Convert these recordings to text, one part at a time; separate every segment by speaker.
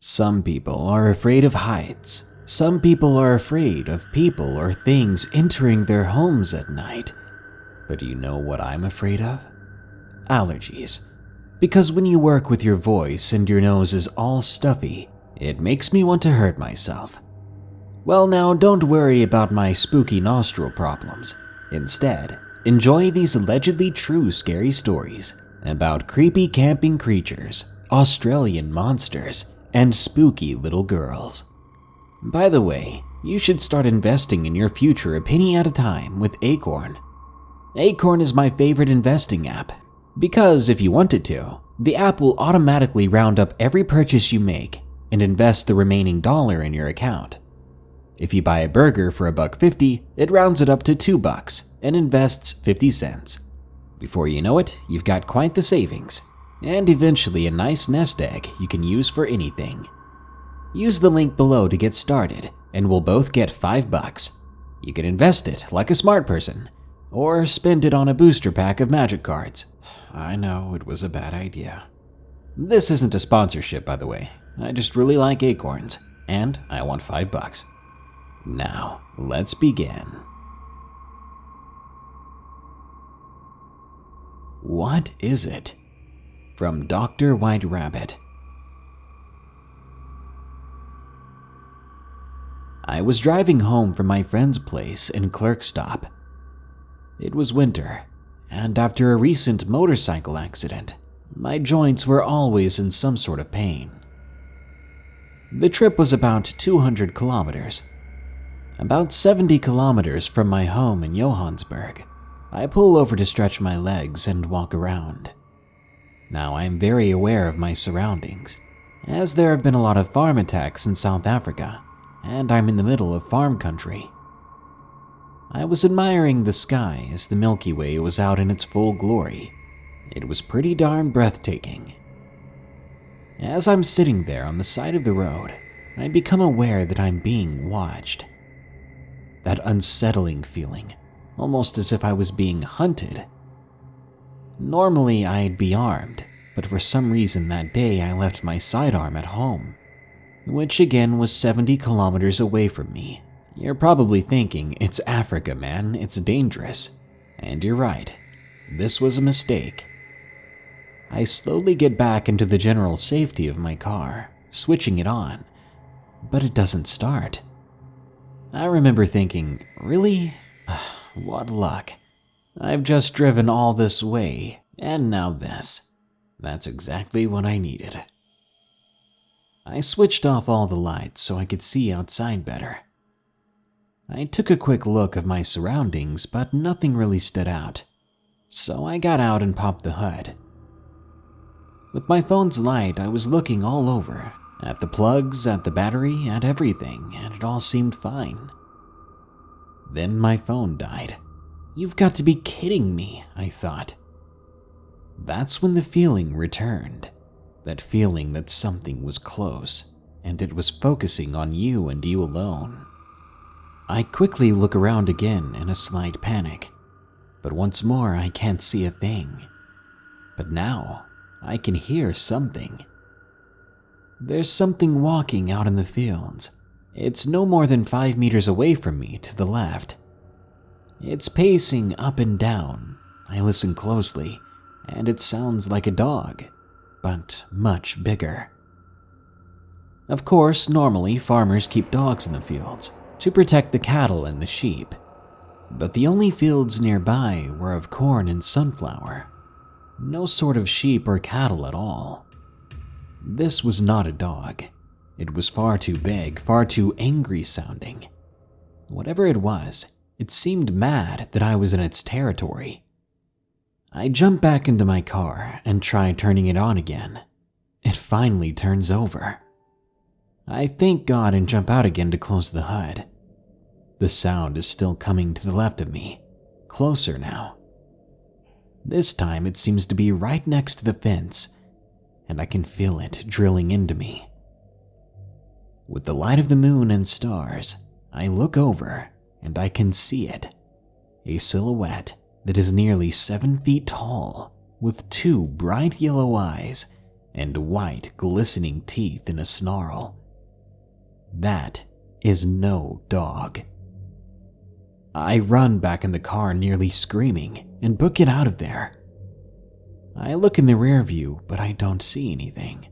Speaker 1: Some people are afraid of heights. Some people are afraid of people or things entering their homes at night. But do you know what I'm afraid of? Allergies. Because when you work with your voice and your nose is all stuffy, it makes me want to hurt myself. Well, now don't worry about my spooky nostril problems. Instead, enjoy these allegedly true scary stories about creepy camping creatures, Australian monsters, and spooky little girls. By the way, you should start investing in your future a penny at a time with Acorn. Acorn is my favorite investing app because if you wanted to, the app will automatically round up every purchase you make and invest the remaining dollar in your account. If you buy a burger for $1.50, it rounds it up to $2 and invests 50 cents. Before you know it, you've got quite the savings, and eventually a nice nest egg you can use for anything. Use the link below to get started, and we'll both get $5. You can invest it like a smart person, or spend it on a booster pack of magic cards. I know it was a bad idea. This isn't a sponsorship, by the way. I just really like acorns, and I want $5. Now, let's begin. What is it? From Dr. White Rabbit. I was driving home from my friend's place in Clerkstop. It was winter, and after a recent motorcycle accident, my joints were always in some sort of pain. The trip was about 200 kilometers. About 70 kilometers from my home in Johannesburg, I pull over to stretch my legs and walk around. Now I am very aware of my surroundings, as there have been a lot of farm attacks in South Africa, and I'm in the middle of farm country. I was admiring the sky as the Milky Way was out in its full glory. It was pretty darn breathtaking. As I'm sitting there on the side of the road, I become aware that I'm being watched. That unsettling feeling, almost as if I was being hunted. Normally I'd be armed, but for some reason that day I left my sidearm at home, which again was 70 kilometers away from me. You're probably thinking, it's Africa, man, it's dangerous. And you're right, this was a mistake. I slowly get back into the general safety of my car, switching it on, but it doesn't start. I remember thinking, really? What luck. I've just driven all this way, and now this. That's exactly what I needed. I switched off all the lights so I could see outside better. I took a quick look of my surroundings, but nothing really stood out. So I got out and popped the hood. With my phone's light, I was looking all over, at the plugs, at the battery, at everything, and it all seemed fine. Then my phone died. You've got to be kidding me, I thought. That's when the feeling returned. That feeling that something was close, and it was focusing on you and you alone. I quickly look around again in a slight panic, but once more I can't see a thing. But now, I can hear something. There's something walking out in the fields. It's no more than 5 meters away from me to the left. It's pacing up and down. I listen closely, and it sounds like a dog, but much bigger. Of course, normally farmers keep dogs in the fields to protect the cattle and the sheep, but the only fields nearby were of corn and sunflower. No sort of sheep or cattle at all. This was not a dog. It was far too big, far too angry sounding. Whatever it was, it seemed mad that I was in its territory. I jump back into my car and try turning it on again. It finally turns over. I thank God and jump out again to close the hood. The sound is still coming to the left of me, closer now. This time it seems to be right next to the fence, and I can feel it drilling into me. With the light of the moon and stars, I look over and I can see it. A silhouette that is nearly 7 feet tall, with 2 bright yellow eyes and white, glistening teeth in a snarl. That is no dog. I run back in the car, nearly screaming, and book it out of there. I look in the rear view, but I don't see anything.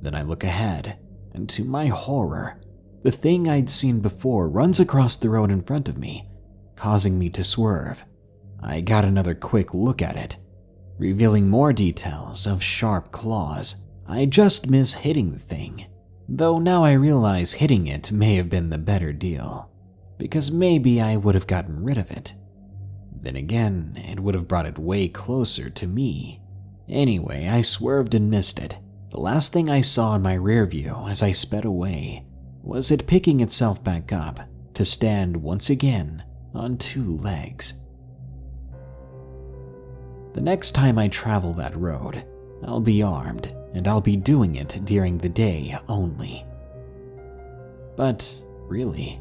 Speaker 1: Then I look ahead, and to my horror, the thing I'd seen before runs across the road in front of me, causing me to swerve. I got another quick look at it, revealing more details of sharp claws. I just miss hitting the thing, though now I realize hitting it may have been the better deal, because maybe I would have gotten rid of it. Then again, it would have brought it way closer to me. Anyway, I swerved and missed it. The last thing I saw in my rear view as I sped away was it picking itself back up to stand once again on 2 legs. The next time I travel that road, I'll be armed, and I'll be doing it during the day only. But really,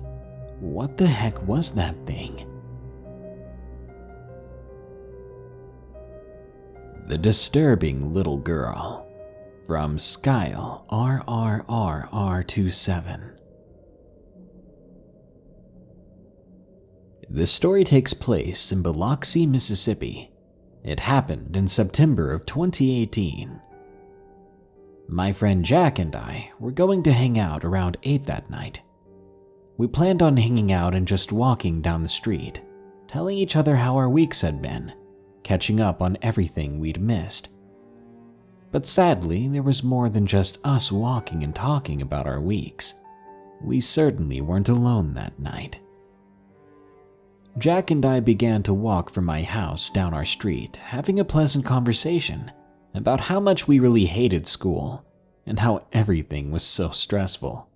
Speaker 1: what the heck was that thing? The Disturbing Little Girl, from Skyle RRRR27. The story takes place in Biloxi, Mississippi. It happened in September of 2018. My friend Jack and I were going to hang out around 8 that night. We planned on hanging out and just walking down the street, telling each other how our weeks had been, catching up on everything we'd missed. But sadly, there was more than just us walking and talking about our weeks. We certainly weren't alone that night. Jack and I began to walk from my house down our street, having a pleasant conversation about how much we really hated school and how everything was so stressful.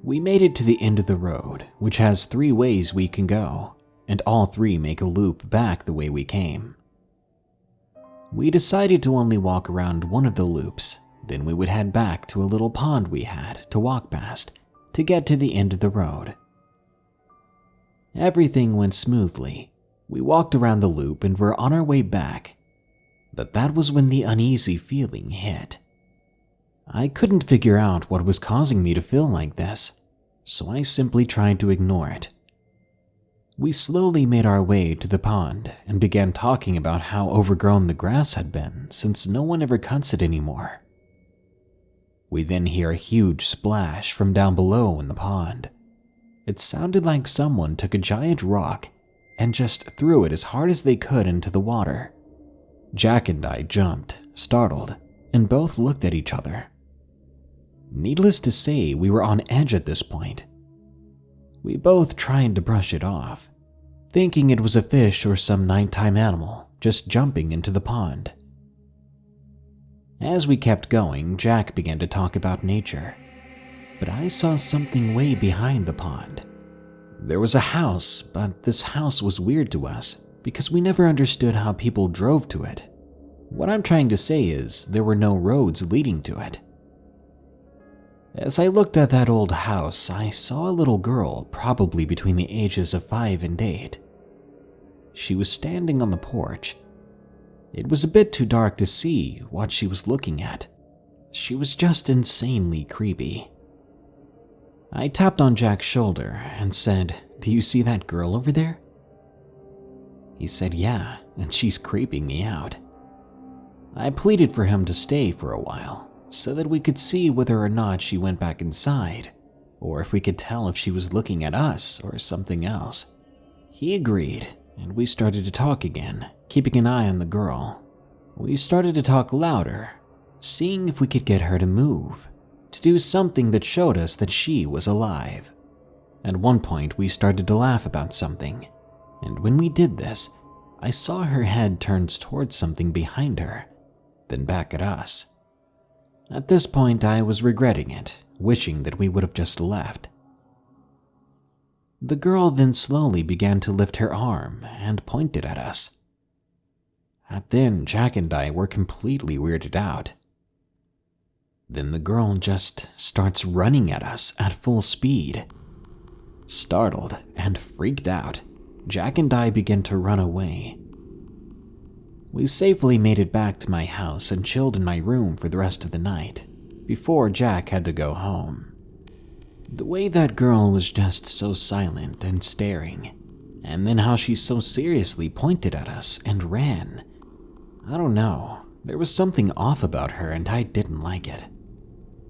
Speaker 1: We made it to the end of the road, which has 3 ways we can go, and all 3 make a loop back the way we came. We decided to only walk around one of the loops, then we would head back to a little pond we had to walk past to get to the end of the road. Everything went smoothly. We walked around the loop and were on our way back, but that was when the uneasy feeling hit. I couldn't figure out what was causing me to feel like this, so I simply tried to ignore it. We slowly made our way to the pond and began talking about how overgrown the grass had been since no one ever cuts it anymore. We then hear a huge splash from down below in the pond. It sounded like someone took a giant rock and just threw it as hard as they could into the water. Jack and I jumped, startled, and both looked at each other. Needless to say, we were on edge at this point. We both tried to brush it off, thinking it was a fish or some nighttime animal just jumping into the pond. As we kept going, Jack began to talk about nature, but I saw something way behind the pond. There was a house, but this house was weird to us because we never understood how people drove to it. What I'm trying to say is there were no roads leading to it. As I looked at that old house, I saw a little girl, probably between the ages of 5 and 8. She was standing on the porch. It was a bit too dark to see what she was looking at. She was just insanely creepy. I tapped on Jack's shoulder and said, "Do you see that girl over there?" He said, "Yeah, and she's creeping me out." I pleaded for him to stay for a while, so that we could see whether or not she went back inside, or if we could tell if she was looking at us or something else. He agreed, and we started to talk again, keeping an eye on the girl. We started to talk louder, seeing if we could get her to move, to do something that showed us that she was alive. At one point, we started to laugh about something, and when we did this, I saw her head turns towards something behind her, then back at us. At this point, I was regretting it, wishing that we would have just left. The girl then slowly began to lift her arm and pointed at us. Then Jack and I were completely weirded out. Then the girl just starts running at us at full speed. Startled and freaked out, Jack and I began to run away. We safely made it back to my house and chilled in my room for the rest of the night, before Jack had to go home. The way that girl was just so silent and staring, and then how she so seriously pointed at us and ran. I don't know, there was something off about her and I didn't like it.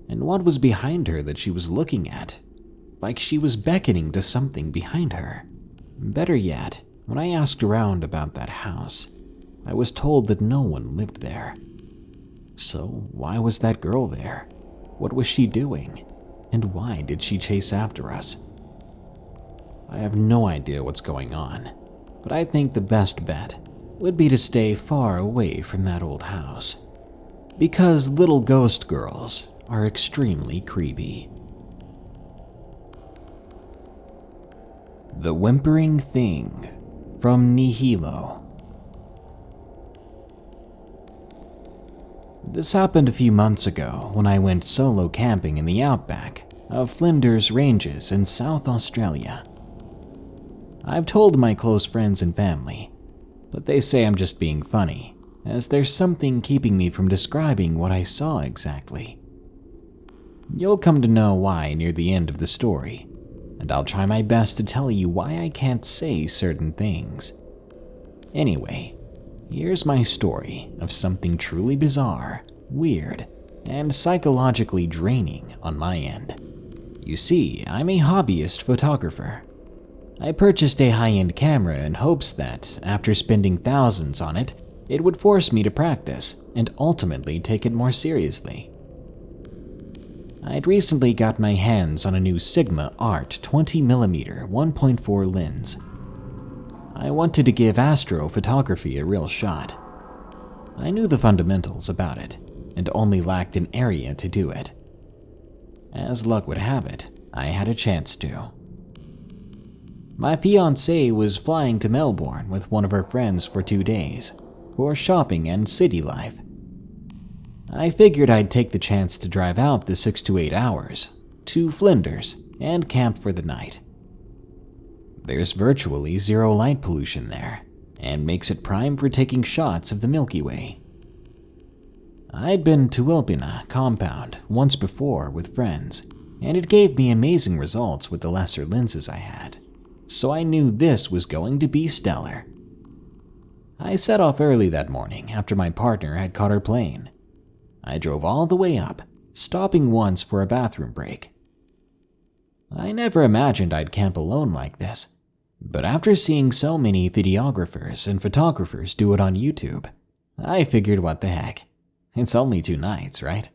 Speaker 1: And what was behind her that she was looking at? Like she was beckoning to something behind her. Better yet, when I asked around about that house, I was told that no one lived there. So why was that girl there? What was she doing? And why did she chase after us? I have no idea what's going on, but I think the best bet would be to stay far away from that old house, because little ghost girls are extremely creepy. The Whimpering Thing from NIHEELO. This happened a few months ago when I went solo camping in the outback of Flinders Ranges in South Australia. I've told my close friends and family, but they say I'm just being funny, as there's something keeping me from describing what I saw exactly. You'll come to know why near the end of the story, and I'll try my best to tell you why I can't say certain things. Anyway, here's my story of something truly bizarre, weird, and psychologically draining on my end. You see, I'm a hobbyist photographer. I purchased a high-end camera in hopes that, after spending thousands on it, it would force me to practice and ultimately take it more seriously. I'd recently got my hands on a new Sigma Art 20mm 1.4 lens. I wanted to give astrophotography a real shot. I knew the fundamentals about it, and only lacked an area to do it. As luck would have it, I had a chance to. My fiancée was flying to Melbourne with one of her friends for 2 days, for shopping and city life. I figured I'd take the chance to drive out the 6 to 8 hours to Flinders and camp for the night. There's virtually zero light pollution there, and makes it prime for taking shots of the Milky Way. I'd been to Wilpena compound once before with friends, and it gave me amazing results with the lesser lenses I had, so I knew this was going to be stellar. I set off early that morning after my partner had caught her plane. I drove all the way up, stopping once for a bathroom break. I never imagined I'd camp alone like this, but after seeing so many videographers and photographers do it on YouTube, I figured what the heck. It's only 2 nights, right?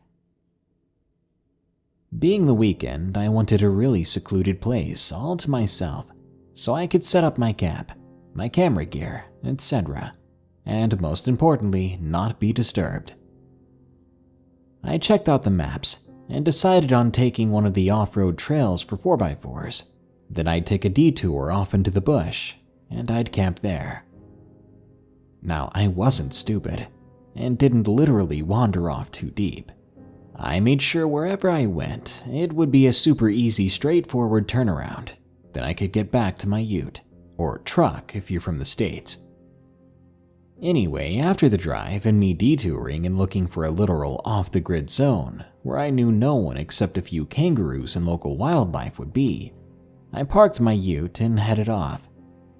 Speaker 1: Being the weekend, I wanted a really secluded place all to myself, so I could set up my camp, my camera gear, etc., and most importantly, not be disturbed. I checked out the maps and decided on taking one of the off-road trails for 4x4s. Then I'd take a detour off into the bush, and I'd camp there. Now, I wasn't stupid, and didn't literally wander off too deep. I made sure wherever I went, it would be a super easy, straightforward turnaround. Then I could get back to my ute, or truck if you're from the States. Anyway, after the drive and me detouring and looking for a literal off-the-grid zone where I knew no one except a few kangaroos and local wildlife would be, I parked my ute and headed off.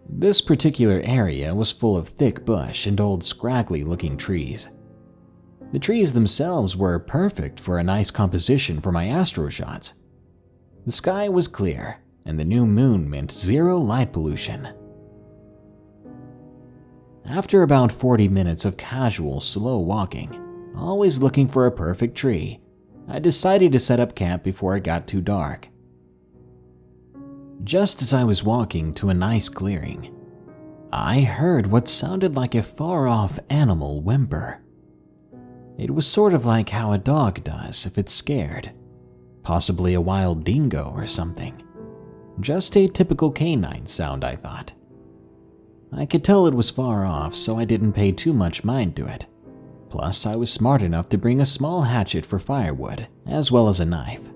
Speaker 1: This particular area was full of thick bush and old scraggly-looking trees. The trees themselves were perfect for a nice composition for my astro shots. The sky was clear, and the new moon meant zero light pollution. After about 40 minutes of casual, slow walking, always looking for a perfect tree, I decided to set up camp before it got too dark. Just as I was walking to a nice clearing, I heard what sounded like a far-off animal whimper. It was sort of like how a dog does if it's scared, possibly a wild dingo or something. Just a typical canine sound, I thought. I could tell it was far off, so I didn't pay too much mind to it. Plus, I was smart enough to bring a small hatchet for firewood, as well as a knife.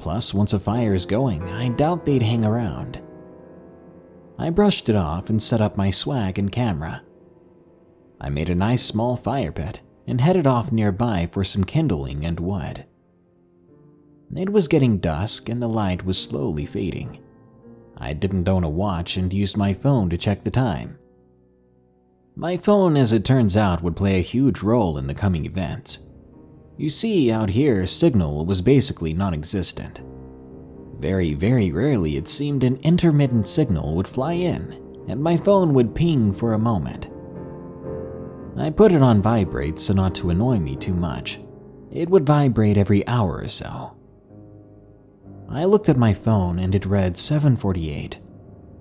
Speaker 1: Plus, once a fire is going, I doubt they'd hang around. I brushed it off and set up my swag and camera. I made a nice small fire pit and headed off nearby for some kindling and wood. It was getting dusk and the light was slowly fading. I didn't own a watch and used my phone to check the time. My phone, as it turns out, would play a huge role in the coming events. You see, out here, signal was basically non-existent. Very, very rarely it seemed an intermittent signal would fly in, and my phone would ping for a moment. I put it on vibrate so not to annoy me too much. It would vibrate every hour or so. I looked at my phone and it read 7:48,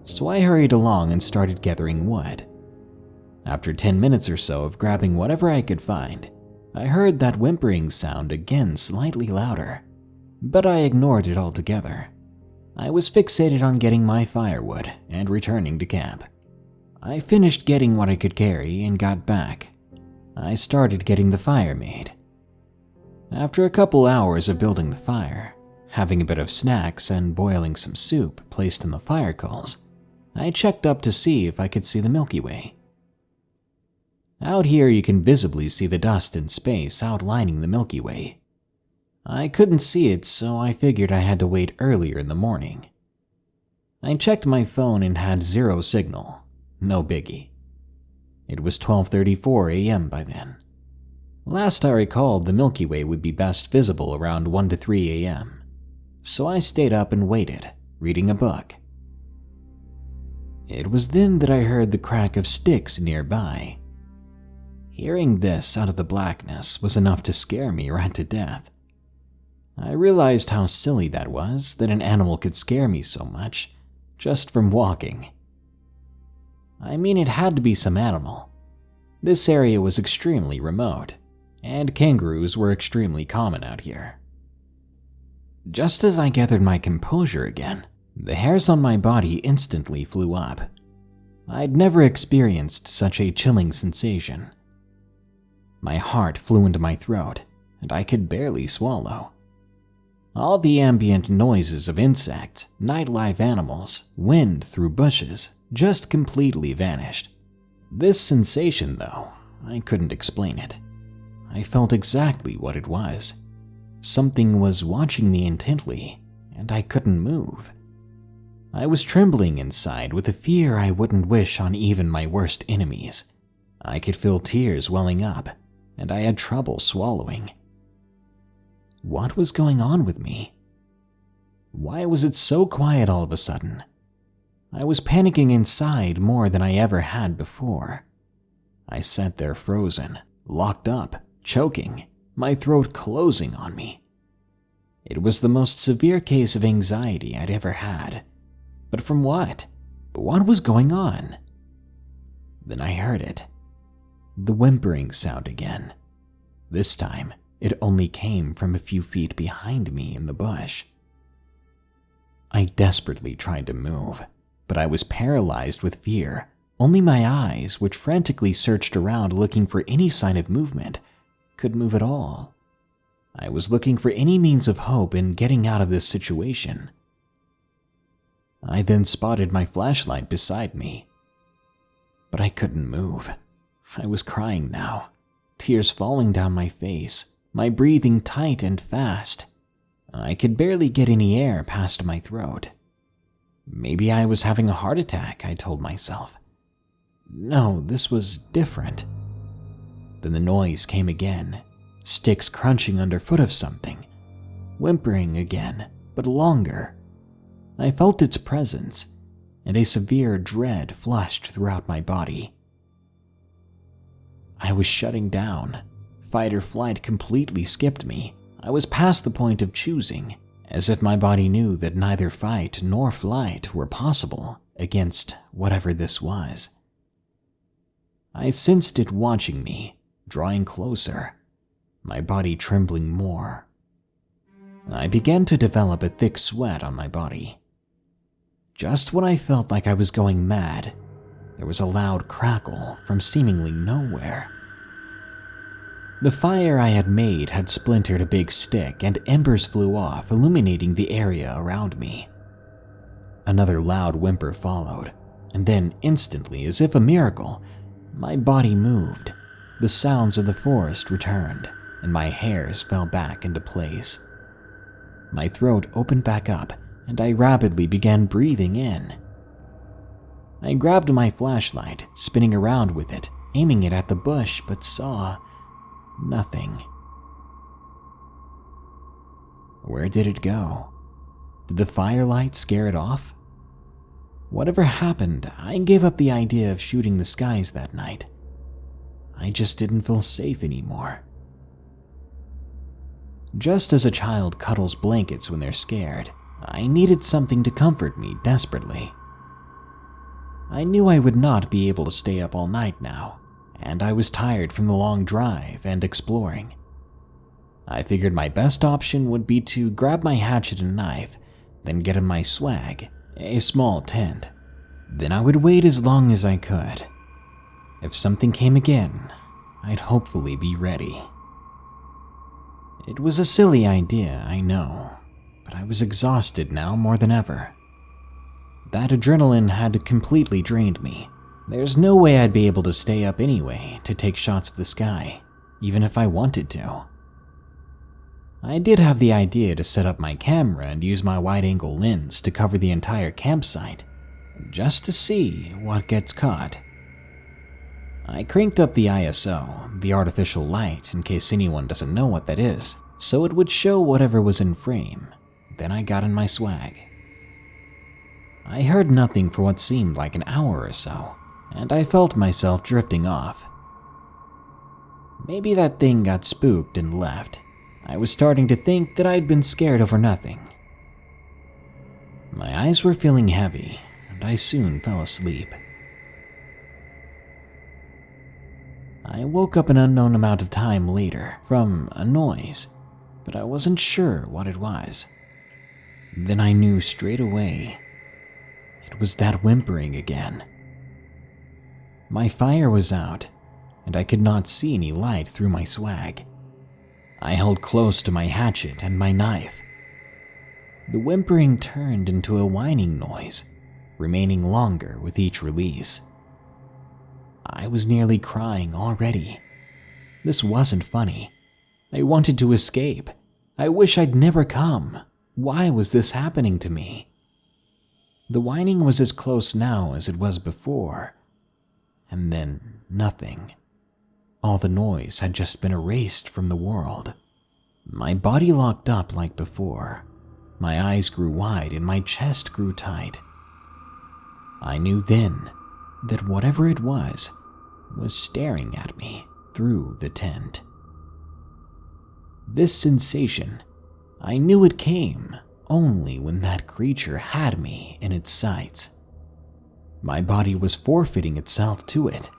Speaker 1: so I hurried along and started gathering wood. After 10 minutes or so of grabbing whatever I could find, I heard that whimpering sound again slightly louder, but I ignored it altogether. I was fixated on getting my firewood and returning to camp. I finished getting what I could carry and got back. I started getting the fire made. After a couple hours of building the fire, having a bit of snacks and boiling some soup placed in the fire coals, I checked up to see if I could see the Milky Way. Out here you can visibly see the dust in space outlining the Milky Way. I couldn't see it, so I figured I had to wait earlier in the morning. I checked my phone and had 0 signal. No biggie. It was 12:34 a.m. by then. Last I recalled, the Milky Way would be best visible around 1 to 3 a.m., so I stayed up and waited, reading a book. It was then that I heard the crack of sticks nearby. Hearing this out of the blackness was enough to scare me right to death. I realized how silly that was, that an animal could scare me so much, just from walking. I mean, it had to be some animal. This area was extremely remote, and kangaroos were extremely common out here. Just as I gathered my composure again, the hairs on my body instantly flew up. I'd never experienced such a chilling sensation. My heart flew into my throat, and I could barely swallow. All the ambient noises of insects, nightlife animals, wind through bushes, just completely vanished. This sensation, though, I couldn't explain it. I felt exactly what it was. Something was watching me intently, and I couldn't move. I was trembling inside with a fear I wouldn't wish on even my worst enemies. I could feel tears welling up, and I had trouble swallowing. What was going on with me? Why was it so quiet all of a sudden? I was panicking inside more than I ever had before. I sat there frozen, locked up, choking, my throat closing on me. It was the most severe case of anxiety I'd ever had. But from what? What was going on? Then I heard it. The whimpering sound again. This time, it only came from a few feet behind me in the bush. I desperately tried to move, but I was paralyzed with fear. Only my eyes, which frantically searched around looking for any sign of movement, could move at all. I was looking for any means of hope in getting out of this situation. I then spotted my flashlight beside me, but I couldn't move. I was crying now, tears falling down my face, my breathing tight and fast. I could barely get any air past my throat. Maybe I was having a heart attack, I told myself. No, this was different. Then the noise came again, sticks crunching underfoot of something, whimpering again, but longer. I felt its presence, and a severe dread flushed throughout my body. I was shutting down. Fight or flight completely skipped me. I was past the point of choosing, as if my body knew that neither fight nor flight were possible against whatever this was. I sensed it watching me, drawing closer, my body trembling more. I began to develop a thick sweat on my body. Just when I felt like I was going mad, there was a loud crackle from seemingly nowhere. The fire I had made had splintered a big stick and embers flew off, illuminating the area around me. Another loud whimper followed, and then instantly, as if a miracle, My body moved, the sounds of the forest returned, and my hairs fell back into place. My throat opened back up, and I rapidly began breathing in. I grabbed my flashlight, spinning around with it, aiming it at the bush, but saw nothing. Where did it go? Did the firelight scare it off? Whatever happened, I gave up the idea of shooting the skies that night. I just didn't feel safe anymore. Just as a child cuddles blankets when they're scared, I needed something to comfort me desperately. I knew I would not be able to stay up all night now, and I was tired from the long drive and exploring. I figured my best option would be to grab my hatchet and knife, then get in my swag, a small tent. Then I would wait as long as I could. If something came again, I'd hopefully be ready. It was a silly idea, I know, but I was exhausted now more than ever. That adrenaline had completely drained me. There's no way I'd be able to stay up anyway to take shots of the sky, even if I wanted to. I did have the idea to set up my camera and use my wide-angle lens to cover the entire campsite, just to see what gets caught. I cranked up the ISO, the artificial light, in case anyone doesn't know what that is, so it would show whatever was in frame. Then I got in my swag. I heard nothing for what seemed like an hour or so, and I felt myself drifting off. Maybe that thing got spooked and left. I was starting to think that I'd been scared over nothing. My eyes were feeling heavy, and I soon fell asleep. I woke up an unknown amount of time later from a noise, but I wasn't sure what it was. Then I knew straight away. It was that whimpering again. My fire was out, and I could not see any light through my swag. I held close to my hatchet and my knife. The whimpering turned into a whining noise, remaining longer with each release. I was nearly crying already. This wasn't funny. I wanted to escape. I wish I'd never come. Why was this happening to me? The whining was as close now as it was before. And then nothing. All the noise had just been erased from the world. My body locked up like before. My eyes grew wide and my chest grew tight. I knew then that whatever it was staring at me through the tent. This sensation, I knew it came only when that creature had me in its sights. My body was forfeiting itself to it.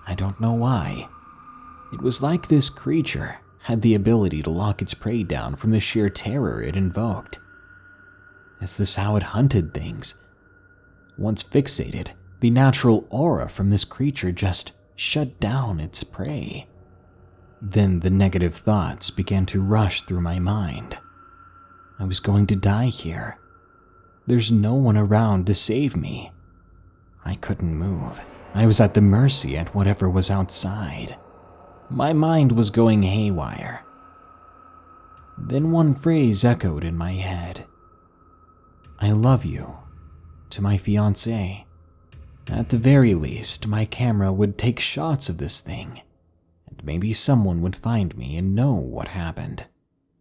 Speaker 1: I don't know why. It was like this creature had the ability to lock its prey down from the sheer terror it invoked. Is this how it hunted things? Once fixated, the natural aura from this creature just shut down its prey. Then the negative thoughts began to rush through my mind. I was going to die here. There's no one around to save me. I couldn't move. I was at the mercy at whatever was outside. My mind was going haywire. Then one phrase echoed in my head. I love you, to my fiancée. At the very least, my camera would take shots of this thing, and maybe someone would find me and know what happened.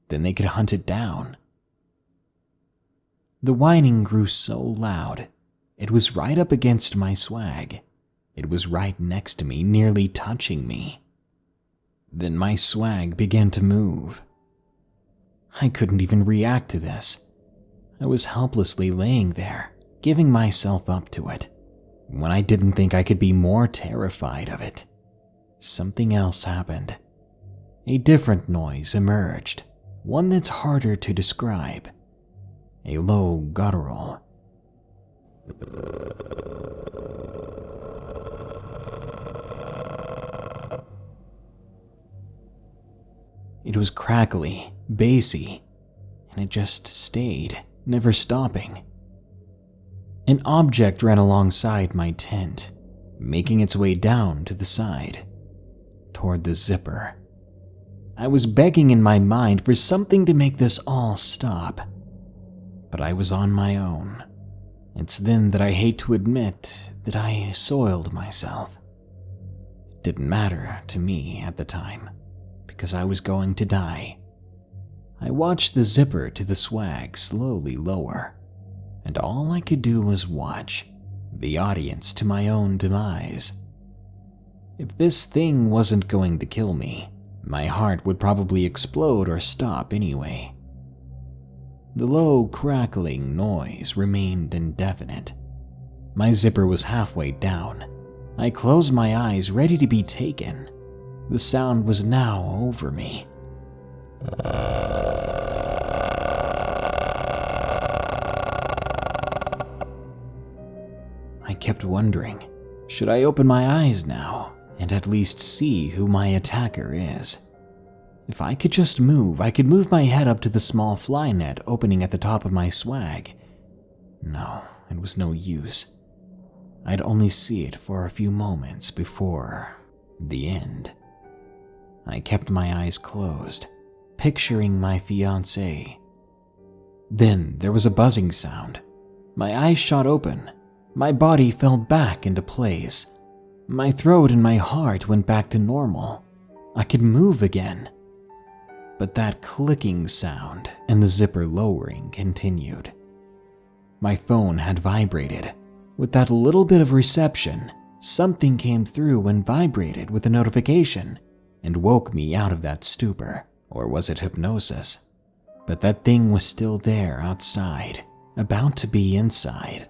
Speaker 1: Then they could hunt it down. The whining grew so loud. It was right up against my swag. It was right next to me, nearly touching me. Then my swag began to move. I couldn't even react to this. I was helplessly laying there, giving myself up to it, when I didn't think I could be more terrified of it. Something else happened. A different noise emerged, one that's harder to describe. A low guttural. It was crackly, bassy, and it just stayed, never stopping. An object ran alongside my tent, making its way down to the side, toward the zipper. I was begging in my mind for something to make this all stop, but I was on my own. It's then that I hate to admit that I soiled myself. It didn't matter to me at the time, because I was going to die. I watched the zipper to the swag slowly lower, and all I could do was watch, the audience to my own demise. If this thing wasn't going to kill me, my heart would probably explode or stop anyway. The low, crackling noise remained indefinite. My zipper was halfway down. I closed my eyes, ready to be taken. The sound was now over me. I kept wondering, should I open my eyes now and at least see who my attacker is? If I could just move, I could move my head up to the small fly net opening at the top of my swag. No, it was no use. I'd only see it for a few moments before the end. I kept my eyes closed, picturing my fiancée. Then there was a buzzing sound. My eyes shot open. My body fell back into place. My throat and my heart went back to normal. I could move again. But that clicking sound and the zipper lowering continued. My phone had vibrated. With that little bit of reception, something came through and vibrated with a notification and woke me out of that stupor. Or was it hypnosis? But that thing was still there outside, about to be inside.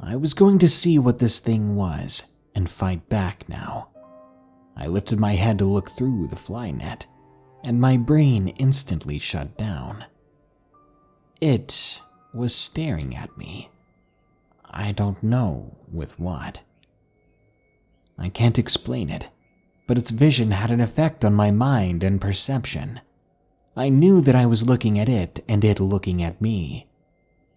Speaker 1: I was going to see what this thing was and fight back now. I lifted my head to look through the fly net, and my brain instantly shut down. It was staring at me. I don't know with what. I can't explain it, but its vision had an effect on my mind and perception. I knew that I was looking at it and it looking at me.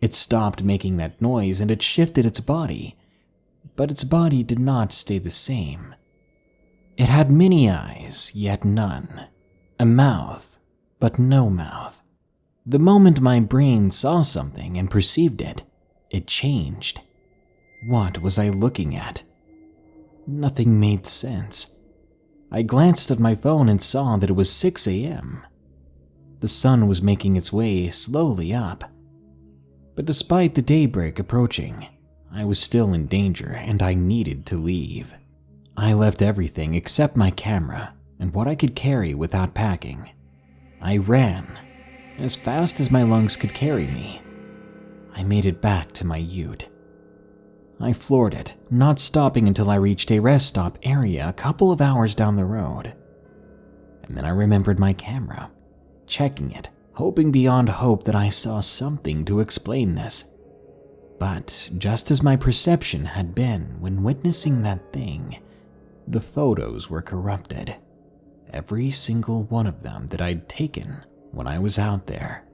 Speaker 1: It stopped making that noise and it shifted its body, but its body did not stay the same. It had many eyes, yet none. A mouth, but no mouth. The moment my brain saw something and perceived it, it changed. What was I looking at? Nothing made sense. I glanced at my phone and saw that it was 6 a.m. The sun was making its way slowly up. But despite the daybreak approaching, I was still in danger and I needed to leave. I left everything except my camera and what I could carry without packing. I ran as fast as my lungs could carry me. I made it back to my ute. I floored it, not stopping until I reached a rest stop area a couple of hours down the road. And then I remembered my camera, checking it, hoping beyond hope that I saw something to explain this. But just as my perception had been when witnessing that thing, the photos were corrupted. Every single one of them that I'd taken when I was out there.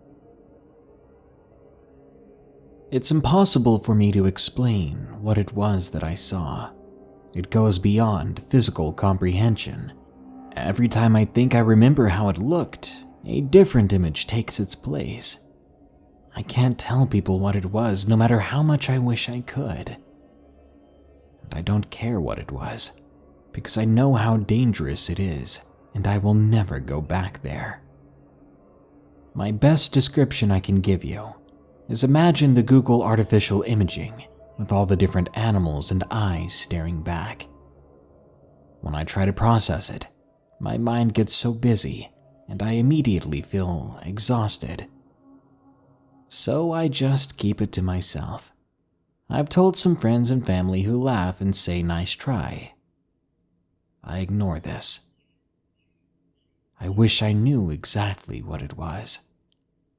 Speaker 1: It's impossible for me to explain what it was that I saw. It goes beyond physical comprehension. Every time I think I remember how it looked, a different image takes its place. I can't tell people what it was, no matter how much I wish I could. And I don't care what it was, because I know how dangerous it is, and I will never go back there. My best description I can give you is imagine the Google artificial imaging with all the different animals and eyes staring back. When I try to process it, my mind gets so busy and I immediately feel exhausted. So I just keep it to myself. I've told some friends and family who laugh and say nice try. I ignore this. I wish I knew exactly what it was.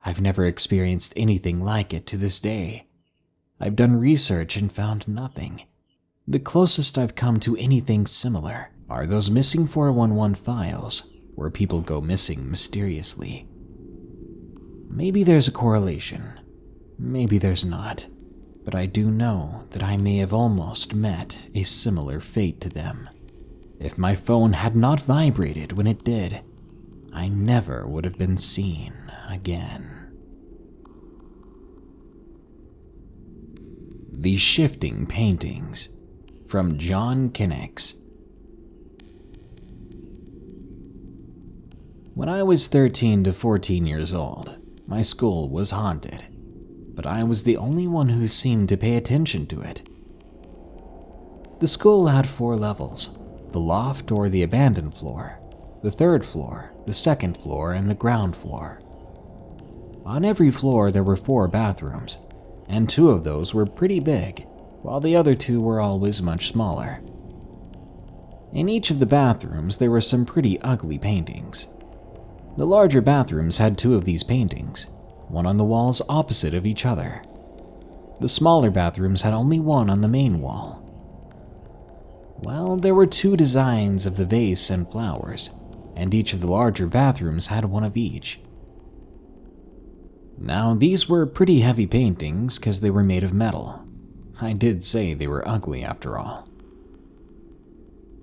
Speaker 1: I've never experienced anything like it to this day. I've done research and found nothing. The closest I've come to anything similar are those missing 411 files, where people go missing mysteriously. Maybe there's a correlation, maybe there's not, but I do know that I may have almost met a similar fate to them. If my phone had not vibrated when it did, I never would have been seen again. The Shifting Paintings, from John Kinnox. When I was 13 to 14 years old, my school was haunted, but I was the only one who seemed to pay attention to it. The school had 4 levels: the loft or the abandoned floor, the 3rd floor, the 2nd floor, and the ground floor. On every floor there were 4 bathrooms, and 2 of those were pretty big, while the other 2 were always much smaller. In each of the bathrooms there were some pretty ugly paintings. The larger bathrooms had 2 of these paintings, one on the walls opposite of each other. The smaller bathrooms had only one on the main wall. Well, there were 2 designs of the vase and flowers, and each of the larger bathrooms had one of each. Now, these were pretty heavy paintings because they were made of metal. I did say they were ugly after all.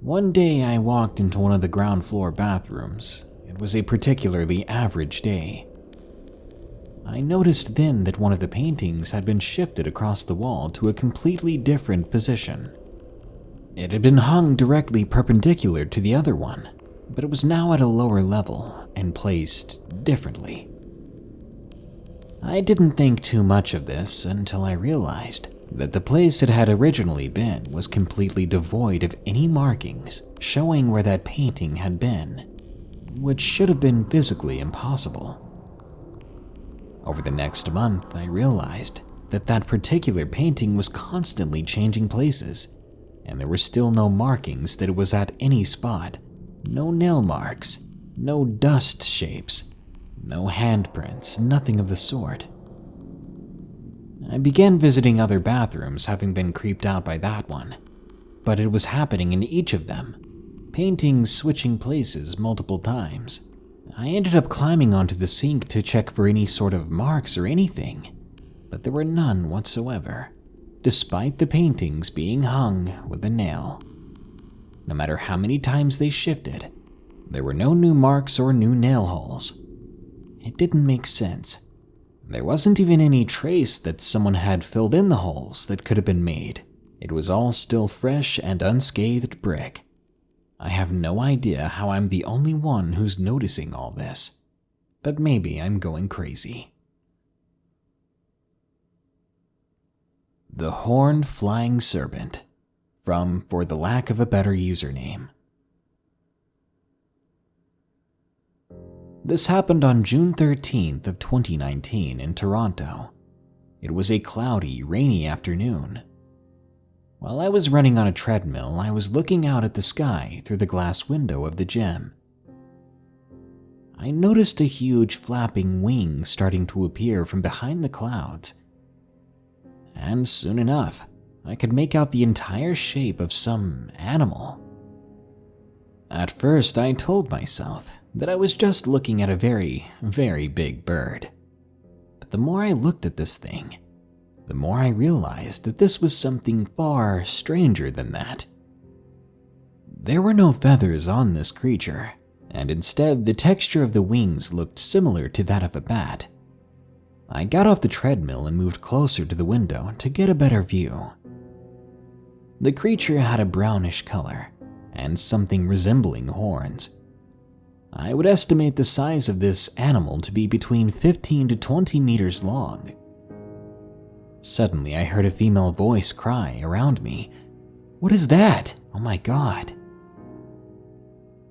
Speaker 1: One day I walked into one of the ground floor bathrooms. It was a particularly average day. I noticed then that one of the paintings had been shifted across the wall to a completely different position. It had been hung directly perpendicular to the other one, but it was now at a lower level and placed differently. I didn't think too much of this until I realized that the place it had originally been was completely devoid of any markings showing where that painting had been, which should have been physically impossible. Over the next month, I realized that that particular painting was constantly changing places, and there were still no markings that it was at any spot. No nail marks, no dust shapes, no handprints, nothing of the sort. I began visiting other bathrooms, having been creeped out by that one, but it was happening in each of them, paintings switching places multiple times. I ended up climbing onto the sink to check for any sort of marks or anything, but there were none whatsoever, despite the paintings being hung with a nail. No matter how many times they shifted, there were no new marks or new nail holes. It didn't make sense. There wasn't even any trace that someone had filled in the holes that could have been made. It was all still fresh and unscathed brick. I have no idea how I'm the only one who's noticing all this, but maybe I'm going crazy. The Horned Flying Serpent, from For the Lack of a Better Username. This happened on June 13th of 2019 in Toronto. It was a cloudy, rainy afternoon. While I was running on a treadmill, I was looking out at the sky through the glass window of the gym. I noticed a huge flapping wing starting to appear from behind the clouds. And soon enough, I could make out the entire shape of some animal. At first, I told myself that I was just looking at a very, very big bird. But the more I looked at this thing, the more I realized that this was something far stranger than that. There were no feathers on this creature, and instead the texture of the wings looked similar to that of a bat. I got off the treadmill and moved closer to the window to get a better view. The creature had a brownish color and something resembling horns. I would estimate the size of this animal to be between 15 to 20 meters long. Suddenly, I heard a female voice cry around me, "What is that? Oh my God."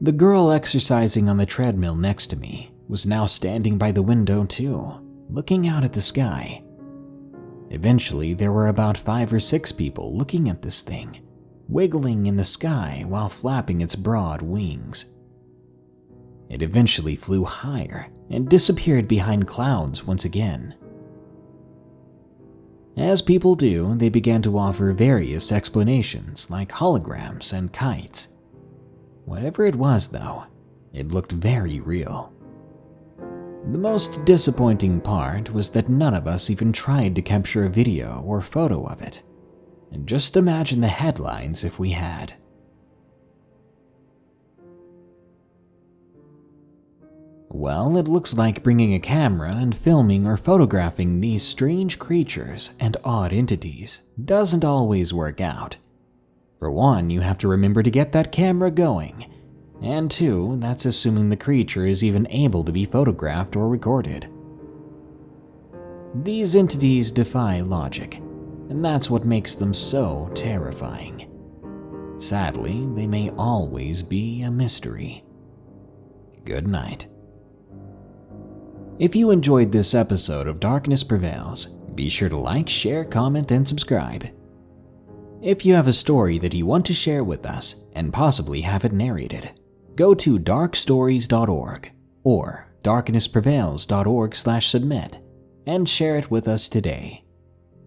Speaker 1: The girl exercising on the treadmill next to me was now standing by the window too, looking out at the sky. Eventually, there were about 5 or 6 people looking at this thing, wiggling in the sky while flapping its broad wings. It eventually flew higher and disappeared behind clouds once again. As people do, they began to offer various explanations like holograms and kites. Whatever it was though, it looked very real. The most disappointing part was that none of us even tried to capture a video or photo of it. And just imagine the headlines if we had. Well, it looks like bringing a camera and filming or photographing these strange creatures and odd entities doesn't always work out. For one, you have to remember to get that camera going, and two, that's assuming the creature is even able to be photographed or recorded. These entities defy logic, and that's what makes them so terrifying. Sadly, they may always be a mystery. Good night. If you enjoyed this episode of Darkness Prevails, be sure to like, share, comment, and subscribe. If you have a story that you want to share with us and possibly have it narrated, go to darkstories.org or darknessprevails.org/submit and share it with us today.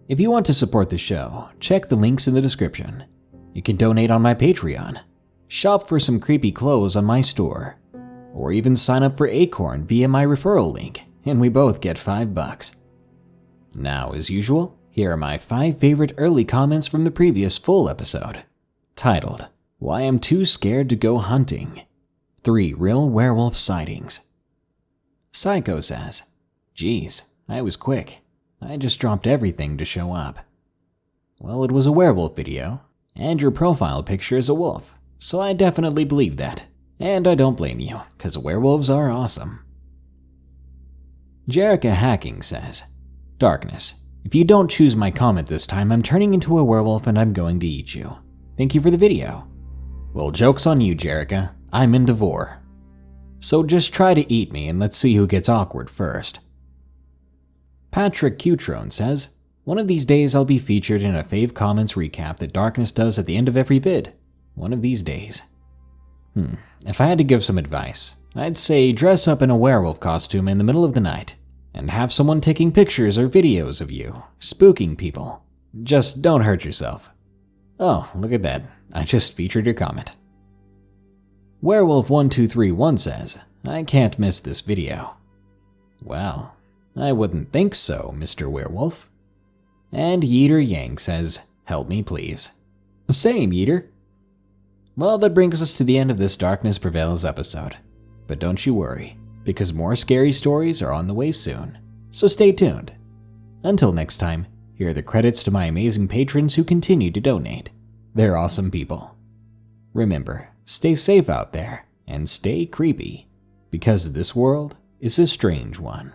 Speaker 1: If you want to support the show, check the links in the description. You can donate on my Patreon, shop for some creepy clothes on my store, or even sign up for Acorn via my referral link, and we both get $5. Now, as usual, here are my 5 favorite early comments from the previous full episode, titled, "Why I'm Too Scared to Go Hunting. 3 Real Werewolf Sightings." Psycho says, "Geez, I was quick. I just dropped everything to show up." Well, it was a werewolf video, and your profile picture is a wolf, so I definitely believe that. And I don't blame you, because werewolves are awesome. Jerica Hacking says, "Darkness, if you don't choose my comment this time, I'm turning into a werewolf and I'm going to eat you. Thank you for the video." Well, joke's on you, Jerica. I'm in Devore. So just try to eat me and let's see who gets awkward first. Patrick Cutrone says, "One of these days I'll be featured in a fave comments recap that Darkness does at the end of every vid. One of these days." If I had to give some advice, I'd say dress up in a werewolf costume in the middle of the night and have someone taking pictures or videos of you, spooking people. Just don't hurt yourself. Oh, look at that. I just featured your comment. Werewolf1231 says, "I can't miss this video." Well, I wouldn't think so, Mr. Werewolf. And Yeeter Yang says, "Help me please." Same, Yeeter. Well, that brings us to the end of this Darkness Prevails episode. But don't you worry, because more scary stories are on the way soon, so stay tuned. Until next time, here are the credits to my amazing patrons who continue to donate. They're awesome people. Remember, stay safe out there, and stay creepy, because this world is a strange one.